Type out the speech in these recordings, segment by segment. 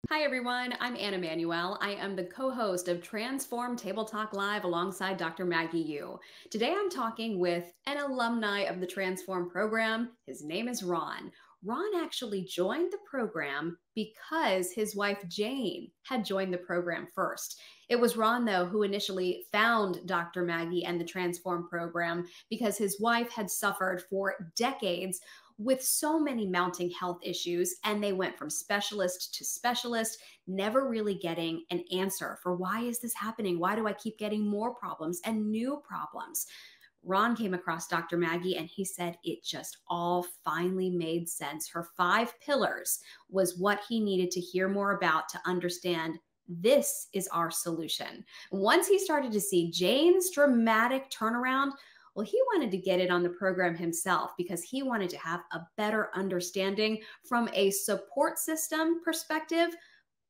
Hi everyone, I'm Anna Manuel. I am the co-host of Transform Table Talk Live alongside Dr. Maggie Yu. Today I'm talking with an alumni of the Transform program. His name is Ron. Ron actually joined the program because his wife Jane had joined the program first. It was Ron, though, who initially found Dr. Maggie and the Transform program because his wife had suffered for decades with so many mounting health issues, and they went from specialist to specialist, never really getting an answer for why is this happening? Why do I keep getting more problems and new problems? Ron came across Dr. Maggie and he said it just all finally made sense. Her 5 pillars was what he needed to hear more about to understand this is our solution. Once he started to see Jane's dramatic turnaround, well, he wanted to get it on the program himself because he wanted to have a better understanding from a support system perspective.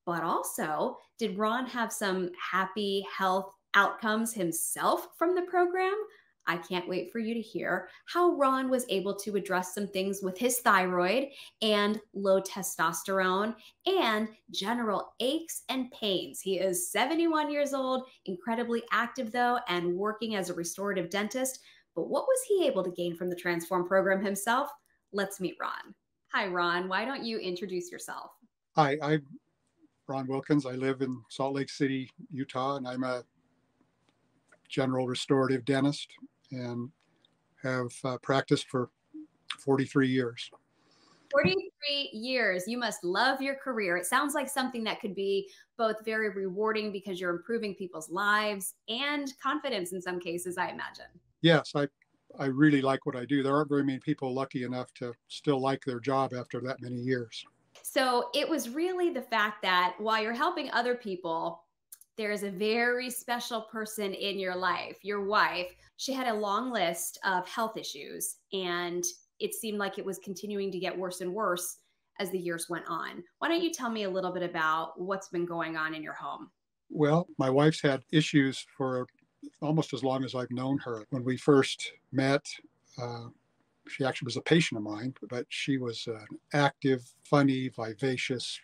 But also, did Ron have some happy health outcomes himself from the program? I can't wait for you to hear how Ron was able to address some things with his thyroid and low testosterone and general aches and pains. He is 71 years old, incredibly active though, and working as a restorative dentist. But what was he able to gain from the Transform program himself? Let's meet Ron. Hi, Ron. Why don't you introduce yourself? Hi, I'm Ron Wilkins. I live in Salt Lake City, Utah, and I'm a general restorative dentist and have practiced for 43 years. 43 years. You must love your career. It sounds like something that could be both very rewarding because you're improving people's lives and confidence in some cases, I imagine. Yes, I really like what I do. There aren't very many people lucky enough to still like their job after that many years. So it was really the fact that while you're helping other people, there's a very special person in your life, your wife. She had a long list of health issues, and it seemed like it was continuing to get worse and worse as the years went on. Why don't you tell me a little bit about what's been going on in your home? Well, my wife's had issues for almost as long as I've known her. When we first met, she actually was a patient of mine, but she was an active, funny, vivacious,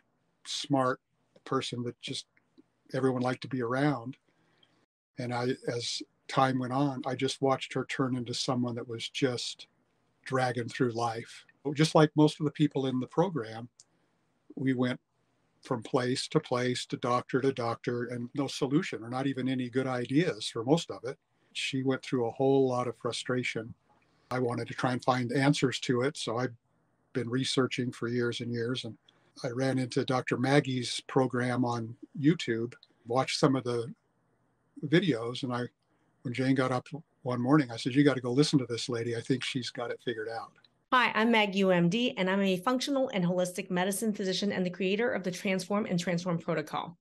smart person that just everyone liked to be around. And as time went on, I just watched her turn into someone that was just dragging through life. Just like most of the people in the program, we went from place to doctor, and no solution or not even any good ideas for most of it. She went through a whole lot of frustration. I wanted to try and find answers to it. So I've been researching for years and years. And I ran into Dr. Maggie's program on YouTube, watched some of the videos. And when Jane got up one morning, I said, "You got to go listen to this lady. I think she's got it figured out." Hi, I'm Maggie Yu, MD, and I'm a functional and holistic medicine physician and the creator of the Transform and Transform protocol.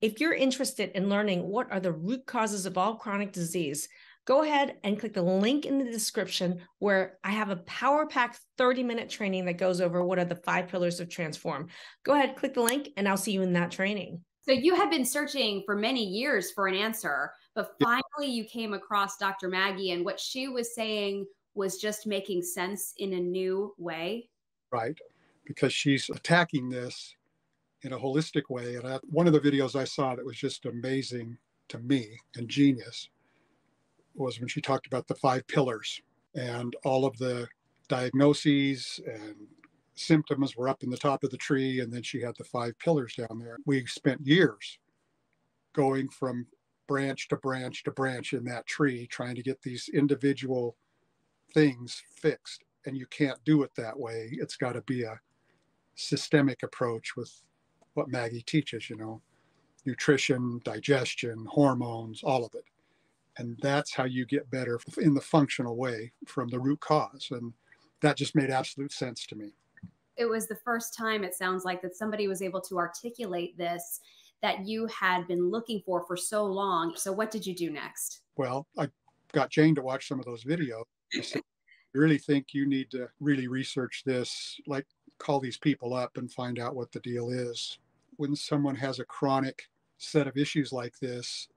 If you're interested in learning what are the root causes of all chronic disease, go ahead and click the link in the description where I have a power-packed 30-minute training that goes over what are the 5 pillars of Transform. Go ahead, click the link, and I'll see you in that training. So you had been searching for many years for an answer, but finally you came across Dr. Maggie, and what she was saying was just making sense in a new way. Right. Because she's attacking this in a holistic way. And one of the videos I saw that was just amazing to me and genius was when she talked about the 5 pillars, and all of the diagnoses and symptoms were up in the top of the tree. And then she had the 5 pillars down there. We spent years going from branch to branch to branch in that tree, trying to get these individual things fixed. And you can't do it that way. It's got to be a systemic approach with what Maggie teaches, nutrition, digestion, hormones, all of it. And that's how you get better in the functional way from the root cause. And that just made absolute sense to me. It was the first time, it sounds like, that somebody was able to articulate this that you had been looking for so long. So what did you do next? Well, I got Jane to watch some of those videos. I said, "I really think you need to really research this, like call these people up and find out what the deal is." When someone has a chronic set of issues like this,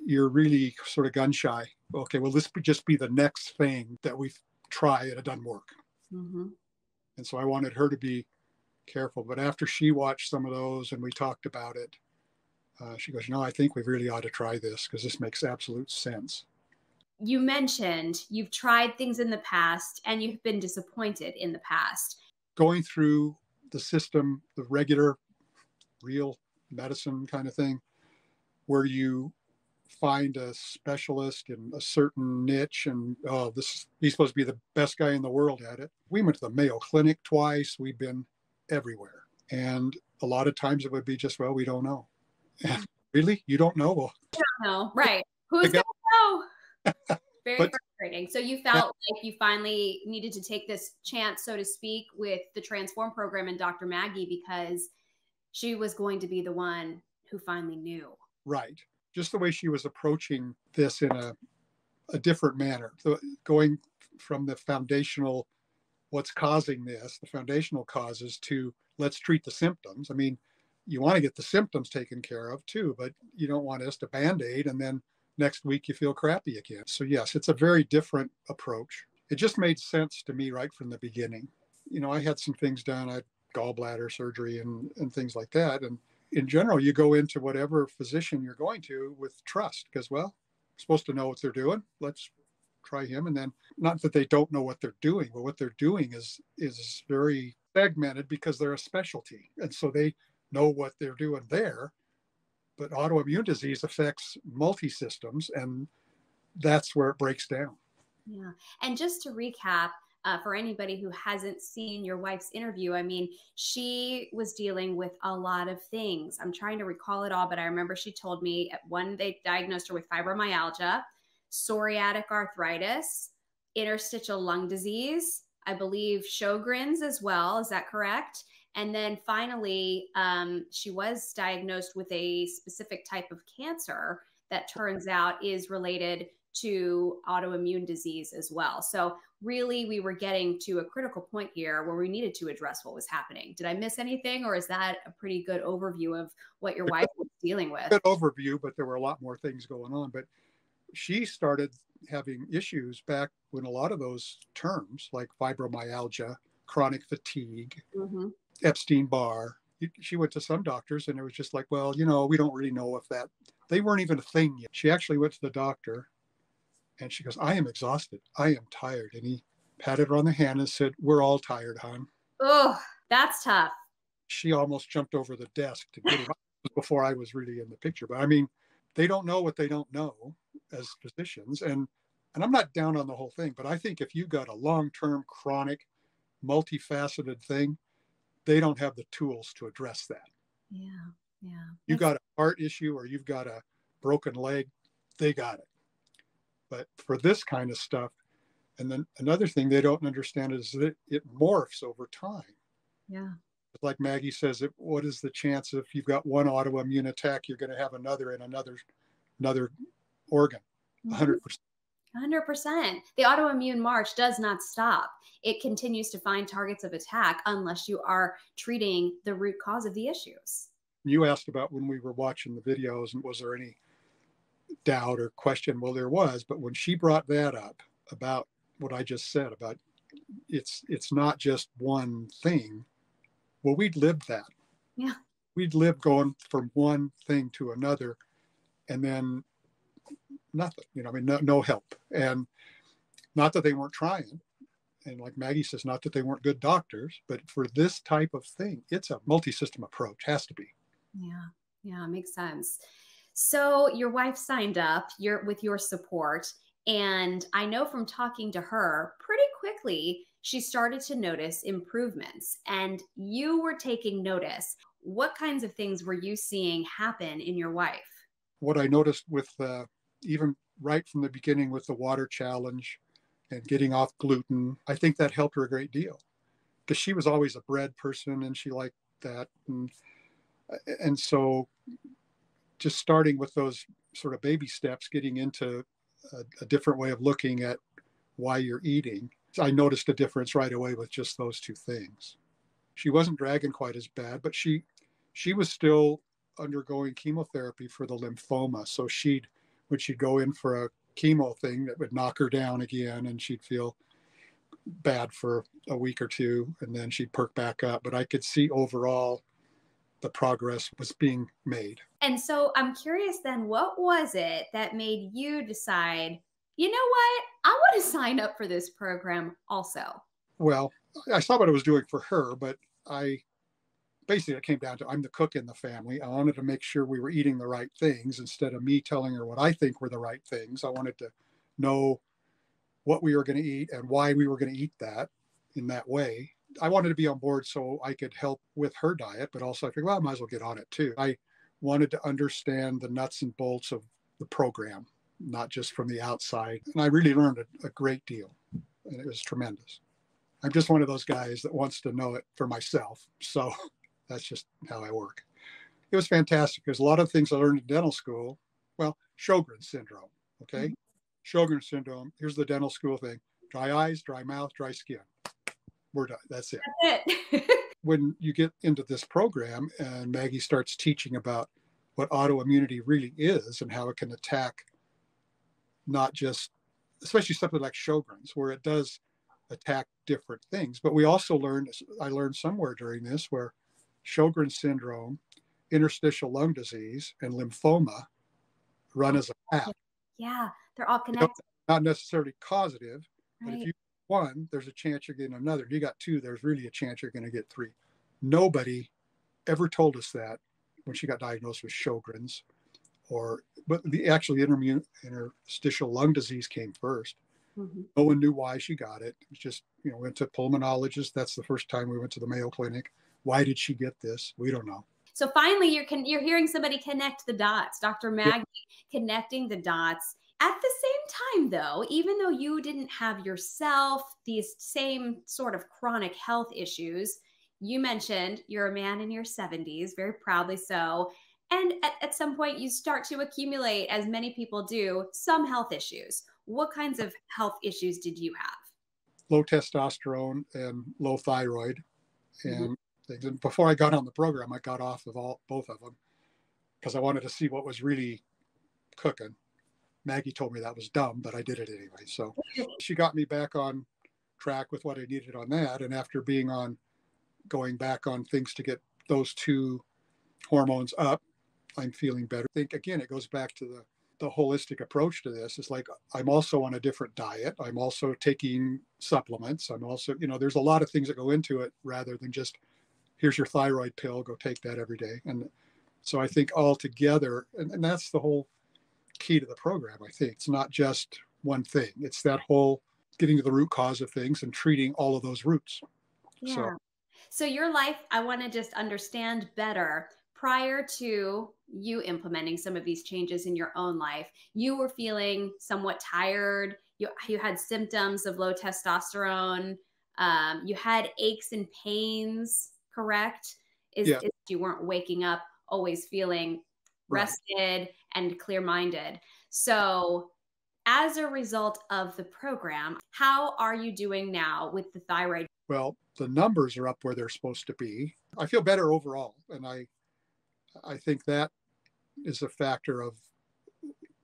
you're really sort of gun shy. Okay, well, this would just be the next thing that we try and it doesn't work. Mm-hmm. And so I wanted her to be careful. But after she watched some of those and we talked about it, she goes, I think we really ought to try this because this makes absolute sense. You mentioned you've tried things in the past and you've been disappointed in the past. Going through the system, the regular, real medicine kind of thing, where you find a specialist in a certain niche and, he's supposed to be the best guy in the world at it. We went to the Mayo Clinic twice. We've been everywhere. And a lot of times it would be just, well, we don't know. Really? You don't know? Well, I don't know. Right. Who's going to know? Very frustrating. So you felt like you finally needed to take this chance, so to speak, with the Transform program and Dr. Maggie, because she was going to be the one who finally knew. Right. Just the way she was approaching this in a different manner, going from the foundational, what's causing this, the foundational causes, to let's treat the symptoms. I mean, you want to get the symptoms taken care of too, but you don't want us to Band-Aid and then next week you feel crappy again. So yes, it's a very different approach. It just made sense to me right from the beginning. I had some things done. I had gallbladder surgery and things like that. And in general, you go into whatever physician you're going to with trust because, well, I'm supposed to know what they're doing. Let's try him. And then not that they don't know what they're doing, but what they're doing is very segmented because they're a specialty. And so they know what they're doing there. But autoimmune disease affects multi-systems, and that's where it breaks down. Yeah. And just to recap, for anybody who hasn't seen your wife's interview, I mean, she was dealing with a lot of things. I'm trying to recall it all, but I remember she told me they diagnosed her with fibromyalgia, psoriatic arthritis, interstitial lung disease, I believe Sjogren's as well. Is that correct? And then finally, she was diagnosed with a specific type of cancer that turns out is related to autoimmune disease as well. So really, we were getting to a critical point here where we needed to address what was happening. Did I miss anything, or is that a pretty good overview of what your wife was dealing with? Good overview, but there were a lot more things going on. But she started having issues back when a lot of those terms like fibromyalgia, chronic fatigue, Epstein-Barr, she went to some doctors and it was just like, well, we don't really know if they weren't even a thing yet. She actually went to the doctor and she goes, I am exhausted. I am tired. And he patted her on the hand and said, we're all tired, hon. Oh, that's tough. She almost jumped over the desk to get him before I was really in the picture. But I mean, they don't know what they don't know as physicians. And I'm not down on the whole thing, but I think if you've got a long-term chronic, multifaceted thing, they don't have the tools to address that. Yeah. You got a heart issue or you've got a broken leg, they got it. But for this kind of stuff, and then another thing they don't understand is that it morphs over time. Yeah. Like Maggie says, what is the chance if you've got one autoimmune attack, you're going to have another in another organ? 100%. 100%. The autoimmune march does not stop. It continues to find targets of attack unless you are treating the root cause of the issues. You asked about when we were watching the videos and was there any doubt or question? Well, there was, but when she brought that up about what I just said about it's not just one thing. Well, we'd lived that. Yeah. We'd lived going from one thing to another and then nothing, no help. And not that they weren't trying. And like Maggie says, not that they weren't good doctors, but for this type of thing, it's a multi-system approach, has to be. Yeah, makes sense. So your wife signed up with your support. And I know from talking to her pretty quickly, she started to notice improvements and you were taking notice. What kinds of things were you seeing happen in your wife? What I noticed with even right from the beginning with the water challenge and getting off gluten, I think that helped her a great deal because she was always a bread person and she liked that. And so just starting with those sort of baby steps, getting into a different way of looking at why you're eating, I noticed a difference right away with just those two things. She wasn't dragging quite as bad, but she was still undergoing chemotherapy for the lymphoma. So when she'd go in for a chemo thing, that would knock her down again and she'd feel bad for a week or two, and then she'd perk back up. But I could see overall the progress was being made. And so I'm curious then, what was it that made you decide, you know what, I want to sign up for this program also? Well, I saw what I was doing for her, but basically it came down to I'm the cook in the family. I wanted to make sure we were eating the right things instead of me telling her what I think were the right things. I wanted to know what we were going to eat and why we were going to eat that in that way. I wanted to be on board so I could help with her diet, but also I figured, well, I might as well get on it too. I wanted to understand the nuts and bolts of the program, not just from the outside. And I really learned a great deal, and it was tremendous. I'm just one of those guys that wants to know it for myself. So that's just how I work. It was fantastic because a lot of things I learned in dental school, well, Sjogren's syndrome, okay? Mm-hmm. Sjogren's syndrome, here's the dental school thing: dry eyes, dry mouth, dry skin. We're done. That's it. That's it. When you get into this program and Maggie starts teaching about what autoimmunity really is and how it can attack not just, especially something like Sjogren's, where it does attack different things. But we also I learned somewhere during this, where Sjogren's syndrome, interstitial lung disease, and lymphoma run as a path. Yeah, they're all connected. Not necessarily causative, right. But if you one, there's a chance you're getting another. If you got two, there's really a chance you're going to get three. Nobody ever told us that when she got diagnosed with Sjogren's, but actually interstitial lung disease came first. Mm-hmm. No one knew why she got it. It was just, went to pulmonologist. That's the first time we went to the Mayo Clinic. Why did she get this? We don't know. So finally, you're hearing somebody connect the dots, Dr. Maggie, connecting the dots. At the same time, though, even though you didn't have yourself these same sort of chronic health issues, you mentioned you're a man in your 70s, very proudly so. And at some point, you start to accumulate, as many people do, some health issues. What kinds of health issues did you have? Low testosterone and low thyroid and things. And before I got on the program, I got off of both of them because I wanted to see what was really cooking. Maggie told me that was dumb, but I did it anyway. So she got me back on track with what I needed on that. And after going back on things to get those two hormones up, I'm feeling better. I think, again, it goes back to the holistic approach to this. It's like, I'm also on a different diet. I'm also taking supplements. I'm also, there's a lot of things that go into it rather than just, here's your thyroid pill, go take that every day. And so I think all together, and that's the whole key to the program. I think it's not just one thing. It's that whole getting to the root cause of things and treating all of those roots. Yeah. So your life, I want to just understand better. Prior to you implementing some of these changes in your own life, you were feeling somewhat tired. You had symptoms of low testosterone. You had aches and pains, correct? Is you weren't waking up always feeling rested and clear-minded. So as a result of the program, how are you doing now with the thyroid? Well, the numbers are up where they're supposed to be. I feel better overall. And I think that is a factor of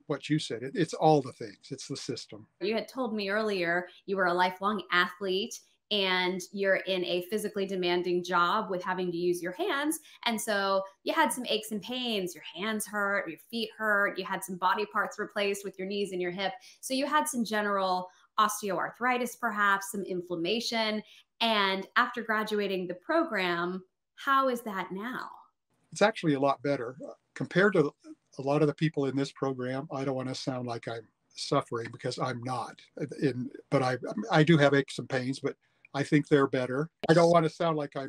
what you said. It's all the things. It's the system. You had told me earlier you were a lifelong athlete and you're in a physically demanding job with having to use your hands. And so you had some aches and pains, your hands hurt, your feet hurt, you had some body parts replaced with your knees and your hip. So you had some general osteoarthritis, perhaps some inflammation. And after graduating the program, how is that now? It's actually a lot better compared to a lot of the people in this program. I don't want to sound like I'm suffering because I'm not, but I do have aches and pains, but I think they're better. I don't want to sound like I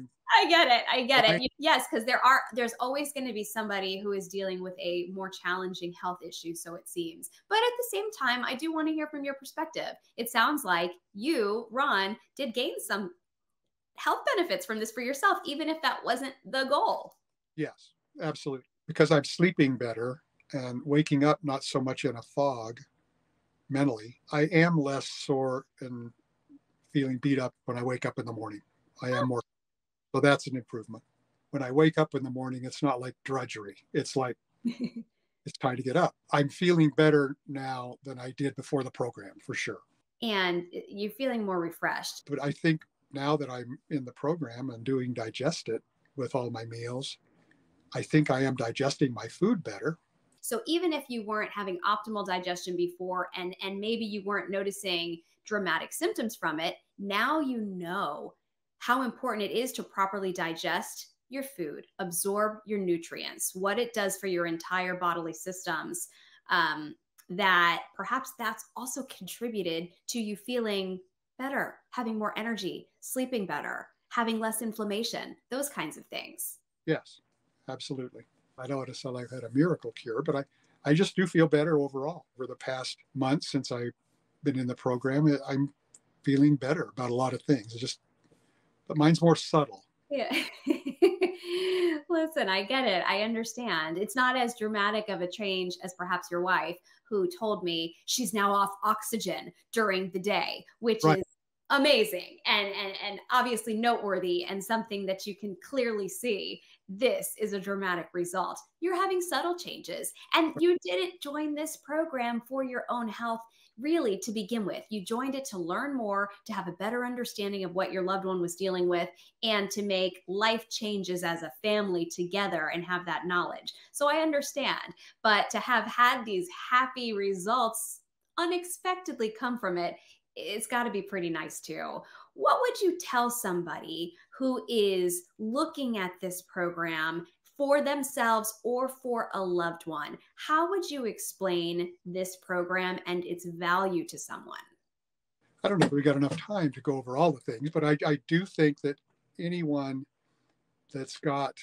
get it. Yes, because there's always going to be somebody who is dealing with a more challenging health issue, so it seems. But at the same time, I do want to hear from your perspective. It sounds like you, Ron, did gain some health benefits from this for yourself, even if that wasn't the goal. Yes, absolutely. Because I'm sleeping better and waking up not so much in a fog mentally. I am less sore and feeling beat up when I wake up in the morning. I am more. So that's an improvement. When I wake up in the morning, it's not like drudgery. It's like, it's time to get up. I'm feeling better now than I did before the program, for sure. and you're feeling more refreshed. But I think now that I'm in the program and doing Digest It with all my meals, I think I am digesting my food better. So even if you weren't having optimal digestion before, and maybe you weren't noticing dramatic symptoms from it, now you know how important it is to properly digest your food, absorb your nutrients, what it does for your entire bodily systems. That perhaps that's also contributed to you feeling better, having more energy, sleeping better, having less inflammation, those kinds of things. Yes, absolutely. I know it sounds like I've had a miracle cure, but I just do feel better overall. Over the past month since I've been in the program, I'm feeling better about a lot of things. But mine's more subtle. Yeah. Listen, I get it. I understand. It's not as dramatic of a change as perhaps your wife, who told me she's now off oxygen during the day, which Right. is amazing and obviously noteworthy and something that you can clearly see. This is a dramatic result. You're having subtle changes, and you didn't join this program for your own health really to begin with. You joined it to learn more, to have a better understanding of what your loved one was dealing with, and to make life changes as a family together and have that knowledge. So I understand, but to have had these happy results unexpectedly come from it, it's got to be pretty nice too. What would you tell somebody who is looking at this program for themselves or for a loved one? How would you explain this program and its value to someone? I don't know if we got enough time to go over all the things, but I do think that anyone that's got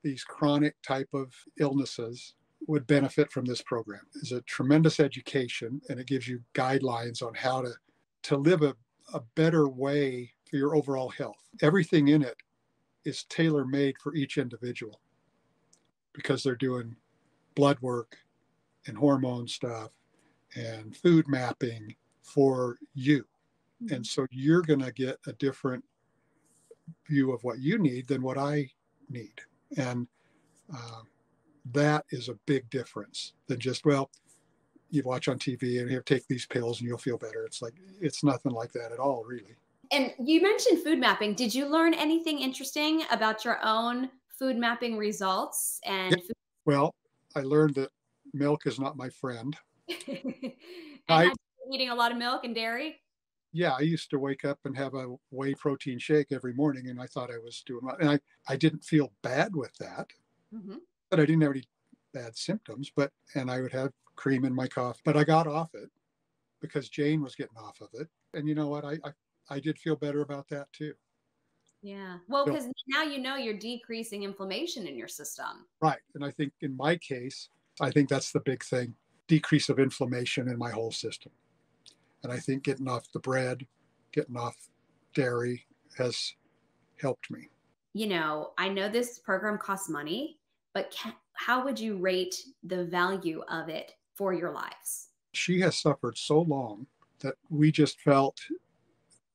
these chronic type of illnesses would benefit from this program. It's a tremendous education, and it gives you guidelines on how to live a better way for your overall health. Everything in it is tailor-made for each individual because they're doing blood work and hormone stuff and food mapping for you. And so you're going to get a different view of what you need than what I need. And that is a big difference than just, well, you watch on TV and you take these pills and you'll feel better. It's like, it's nothing like that at all, really. And you mentioned food mapping. Did you learn anything interesting about your own food mapping results? And Yeah. Well, I learned that milk is not my friend. and have you been eating a lot of milk and dairy? Yeah, I used to wake up and have a whey protein shake every morning, and I thought I was doing well. And I didn't feel bad with that, but I didn't have any bad symptoms. And I would have cream in my coffee, but I got off it because Jane was getting off of it. And you know what? I did feel better about that too. Yeah. Well, because now you know you're decreasing inflammation in your system. Right. And I think in my case, I think that's the big thing, decrease of inflammation in my whole system. And I think getting off the bread, getting off dairy has helped me. You know, I know this program costs money, but how would you rate the value of it for your lives? She has suffered so long that we just felt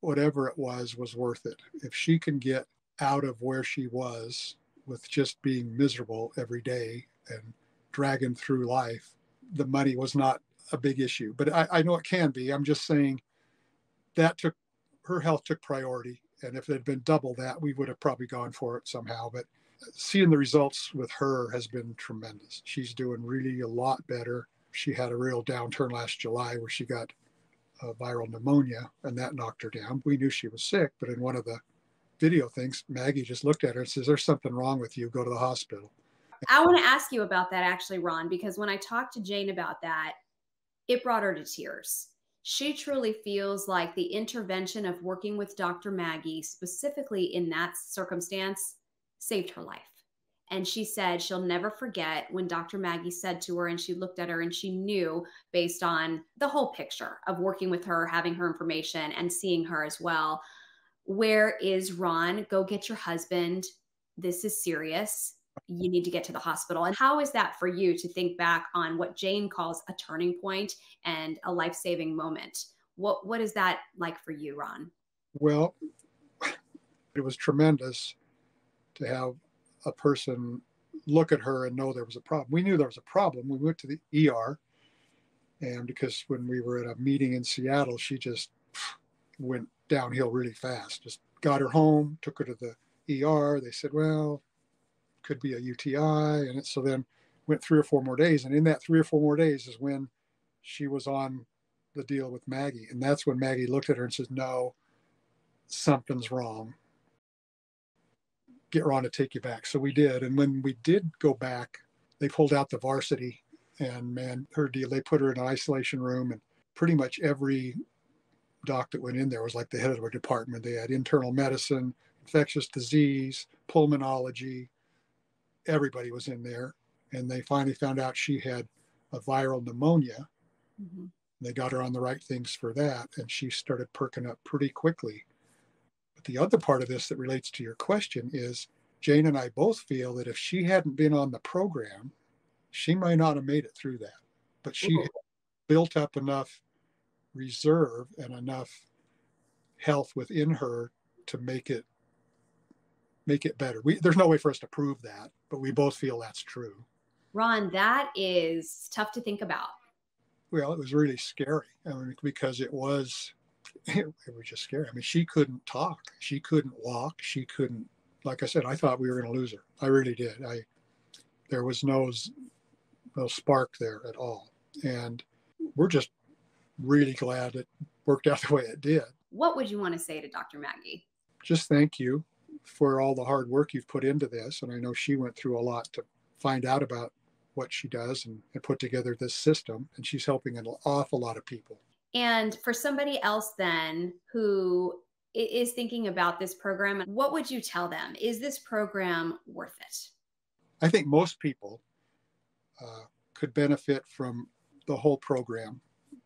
whatever it was worth it. If she can get out of where she was with just being miserable every day and dragging through life, the money was not a big issue. But I know it can be. I'm just saying that her health took priority. And if it had been double that, we would have probably gone for it somehow. But seeing the results with her has been tremendous. She's doing really a lot better. She had a real downturn last July where she got viral pneumonia, and that knocked her down. We knew she was sick, but in one of the video things, Maggie just looked at her and says, "There's something wrong with you. Go to the hospital." I want to ask you about that actually, Ron, because when I talked to Jane about that, it brought her to tears. She truly feels like the intervention of working with Dr. Maggie, specifically in that circumstance, saved her life. And she said she'll never forget when Dr. Maggie said to her, and she looked at her and she knew, based on the whole picture of working with her, having her information and seeing her as well, where is Ron? Go get your husband. This is serious. You need to get to the hospital. And how is that for you to think back on what Jane calls a turning point and a life-saving moment? What is that like for you, Ron? Well, it was tremendous to have a person look at her and know there was a problem. We knew there was a problem. We went to the ER, and because when we were at a meeting in Seattle, she just went downhill really fast. Just got her home, took her to the ER. They said, well, could be a UTI. And so then went 3 or 4 more days. And in that 3 or 4 more days is when she was on the deal with Maggie. And that's when Maggie looked at her and says, no, something's wrong. Get Ron to take you back. So we did. And when we did go back, they pulled out the varsity, and man, her deal, they put her in an isolation room, and pretty much every doc that went in there was like the head of a department. They had internal medicine, infectious disease, pulmonology. Everybody was in there. And they finally found out she had a viral pneumonia. Mm-hmm. They got her on the right things for that, and she started perking up pretty quickly. But the other part of this that relates to your question is Jane and I both feel that if she hadn't been on the program, she might not have made it through that. But she had built up enough reserve and enough health within her to make it better. There's no way for us to prove that, but we both feel that's true. Ron, that is tough to think about. Well, it was really scary. I mean, because it was just scary. I mean, she couldn't talk. She couldn't walk. She couldn't, like I said, I thought we were going to lose her. I really did. There was no spark there at all. And we're just really glad it worked out the way it did. What would you want to say to Dr. Maggie? Just thank you for all the hard work you've put into this. And I know she went through a lot to find out about what she does and put together this system. And she's helping an awful lot of people. And for somebody else then who is thinking about this program, what would you tell them? Is this program worth it? I think most people could benefit from the whole program,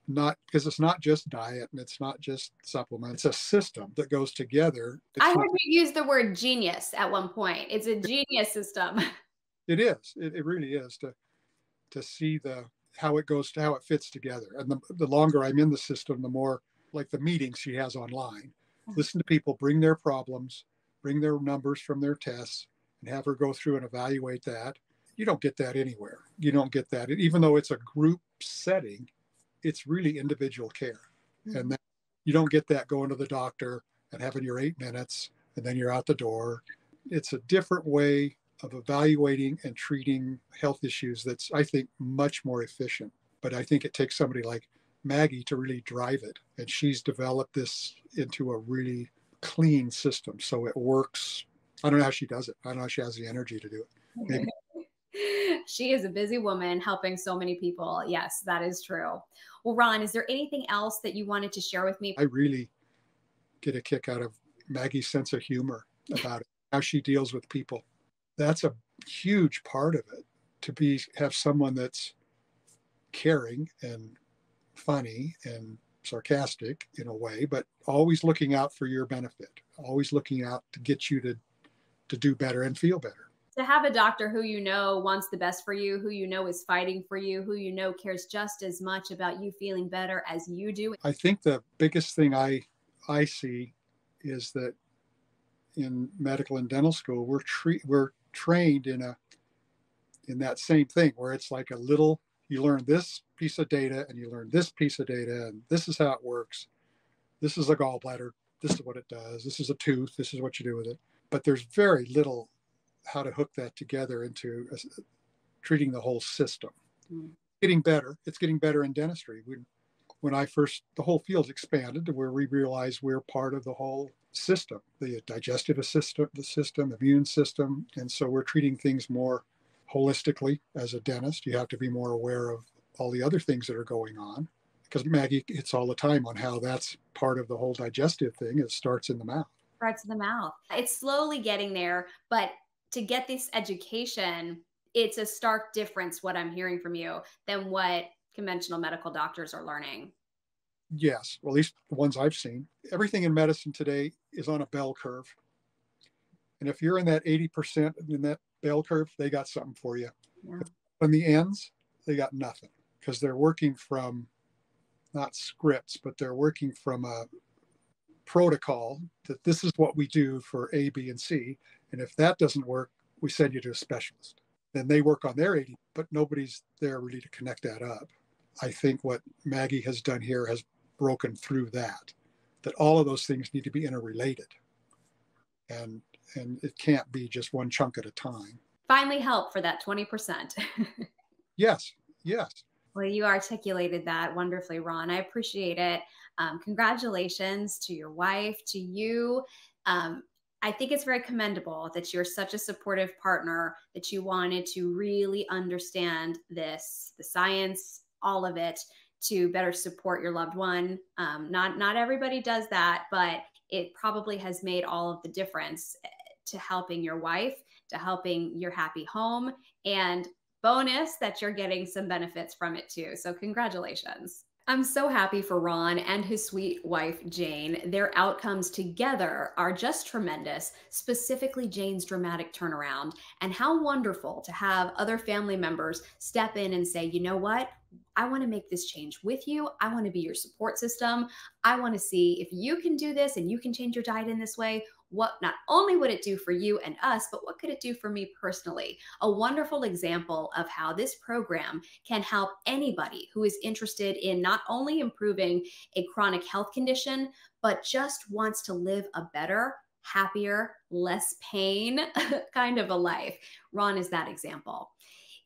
not because it's not just diet and it's not just supplements. It's a system that goes together. I heard you use the word genius at one point. It's a genius system. It is. It really is to see how it fits together. And the longer I'm in the system, the more like the meetings she has online. Listen to people bring their problems, bring their numbers from their tests, and have her go through and evaluate that. You don't get that anywhere. You don't get that. Even though it's a group setting, it's really individual care. Mm-hmm. And you don't get that going to the doctor and having your 8 minutes and then you're out the door. It's a different way of evaluating and treating health issues that's, I think, much more efficient. But I think it takes somebody like Maggie to really drive it. And she's developed this into a really clean system. So it works. I don't know how she does it. I don't know how she has the energy to do it. Maybe. She is a busy woman helping so many people. Yes, that is true. Well, Ron, is there anything else that you wanted to share with me? I really get a kick out of Maggie's sense of humor about it, how she deals with people. That's a huge part of it, to have someone that's caring and funny and sarcastic in a way, but always looking out for your benefit, always looking out to get you to do better and feel better. To have a doctor who you know wants the best for you, who you know is fighting for you, who you know cares just as much about you feeling better as you do. I think the biggest thing I see is that in medical and dental school, we're trained in that same thing where it's like you learn this piece of data and you learn this piece of data and this is how it works. This is a gallbladder. This is what it does. This is a tooth. This is what you do with it. But there's very little how to hook that together into treating the whole system. Getting better. It's getting better in dentistry. When the whole field's expanded to where we realize we're part of the whole system, the digestive system, the system, immune system. And so we're treating things more holistically. As a dentist, you have to be more aware of all the other things that are going on, because Maggie hits all the time on how that's part of the whole digestive thing. It starts in the mouth. Starts in the mouth. It's slowly getting there, but to get this education, it's a stark difference, what I'm hearing from you, than what conventional medical doctors are learning. Yes, well, at least the ones I've seen. Everything in medicine today is on a bell curve. And if you're in that 80% in that bell curve, they got something for you. Yeah. On the ends, they got nothing, because they're working from not scripts, but they're working from a protocol that this is what we do for A, B, and C. And if that doesn't work, we send you to a specialist. Then they work on their 80, but nobody's there really to connect that up. I think what Maggie has done here has broken through that. that all of those things need to be interrelated. And it can't be just one chunk at a time. Finally help for that 20%. Yes, yes. Well, you articulated that wonderfully, Ron. I appreciate it. Congratulations to your wife, to you. I think it's very commendable that you're such a supportive partner, that you wanted to really understand this, the science, all of it, to better support your loved one. Not everybody does that, but it probably has made all of the difference to helping your wife, to helping your happy home, and bonus that you're getting some benefits from it too. So congratulations. I'm so happy for Ron and his sweet wife, Jane. Their outcomes together are just tremendous, specifically Jane's dramatic turnaround. And how wonderful to have other family members step in and say, you know what? I want to make this change with you. I want to be your support system. I want to see if you can do this and you can change your diet in this way. What not only would it do for you and us, but what could it do for me personally? A wonderful example of how this program can help anybody who is interested in not only improving a chronic health condition, but just wants to live a better, happier, less pain kind of a life. Ron is that example.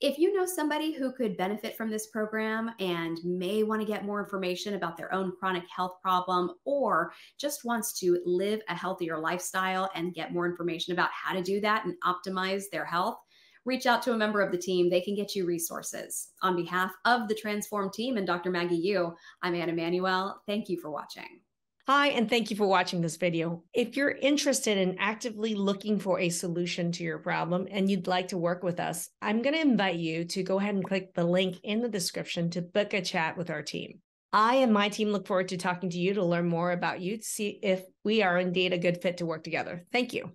If you know somebody who could benefit from this program and may want to get more information about their own chronic health problem, or just wants to live a healthier lifestyle and get more information about how to do that and optimize their health, reach out to a member of the team. They can get you resources. On behalf of the Transform team and Dr. Maggie Yu, I'm Anna Manuel. Thank you for watching. Hi, and thank you for watching this video. If you're interested in actively looking for a solution to your problem and you'd like to work with us, I'm going to invite you to go ahead and click the link in the description to book a chat with our team. I and my team look forward to talking to you to learn more about you, to see if we are indeed a good fit to work together. Thank you.